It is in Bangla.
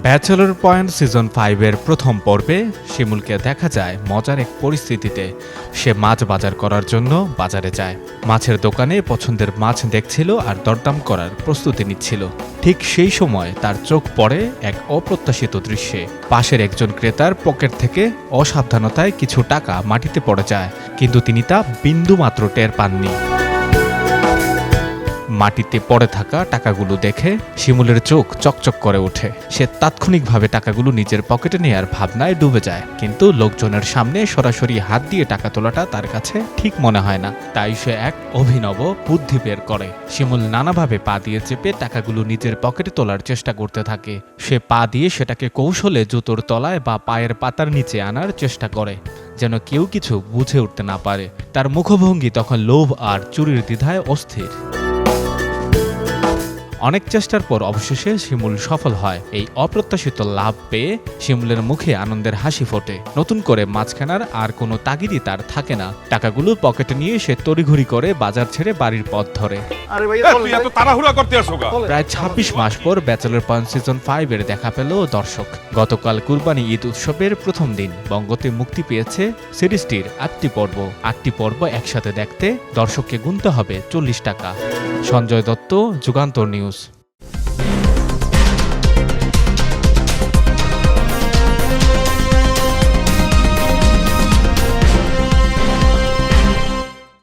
ব্যাচেলর পয়েন্ট সিজন 5 এর প্রথম পর্বে শিমুলকে দেখা যায় মজার এক পরিস্থিতিতে। সে মাছ বাজার করার জন্য বাজারে যায়। মাছের দোকানে পছন্দের মাছ দেখছিল আর দরদাম করার প্রস্তুতি নিচ্ছিল। ঠিক সেই সময় তার চোখ পড়ে এক অপ্রত্যাশিত দৃশ্যে। পাশের একজন ক্রেতার পকেট থেকে অসাবধানতায় কিছু টাকা মাটিতে পড়ে যায়, কিন্তু তিনি তা বিন্দুমাত্র টের পাননি। মাটিতে পড়ে থাকা টাকাগুলো দেখে শিমুলের চোখ চকচক করে ওঠে। সে তাৎক্ষণিকভাবে টাকাগুলো নিজের পকেটে নেয়ার ভাবনায় ডুবে যায়, কিন্তু লোকজনের সামনে সরাসরি হাত দিয়ে টাকা তোলাটা তার কাছে ঠিক মনে হয় না। তাই সে এক অভিনব বুদ্ধি বের করে। শিমুল নানাভাবে পা দিয়ে চেপে টাকাগুলো নিজের পকেটে তোলার চেষ্টা করতে থাকে। সে পা দিয়ে সেটাকে কৌশলে জুতোর তলায় বা পায়ের পাতার নিচে আনার চেষ্টা করে, যেন কেউ কিছু বুঝে উঠতে না পারে। তার মুখভঙ্গি তখন লোভ আর চুরির দ্বিধায় অস্থির। অনেক চেষ্টার পর অবশেষে শিমুল সফল হয়। এই অপ্রত্যাশিত লাভ পেয়ে শিমুলের মুখে আনন্দের হাসি ফোটে। নতুন করে মাছ কেনার আর কোনো তাগিদই তার থাকে না। টাকাগুলো পকেটে নিয়ে সে তড়িঘড়ি করে বাজার ছেড়ে বাড়ির পথ ধরে। প্রায় ২৬ মাস পর ব্যাচেলর পয়েন্ট সিজন 5 এর দেখা পেল দর্শক। গতকাল কুরবানি ঈদ উৎসবের প্রথম দিন বঙ্গতে মুক্তি পেয়েছে সিরিজটির ৮টি পর্ব। ৮টি পর্ব একসাথে দেখতে দর্শককে গুনতে হবে ৪০ টাকা। সঞ্জয় দত্ত, যুগান্তর নিউজ।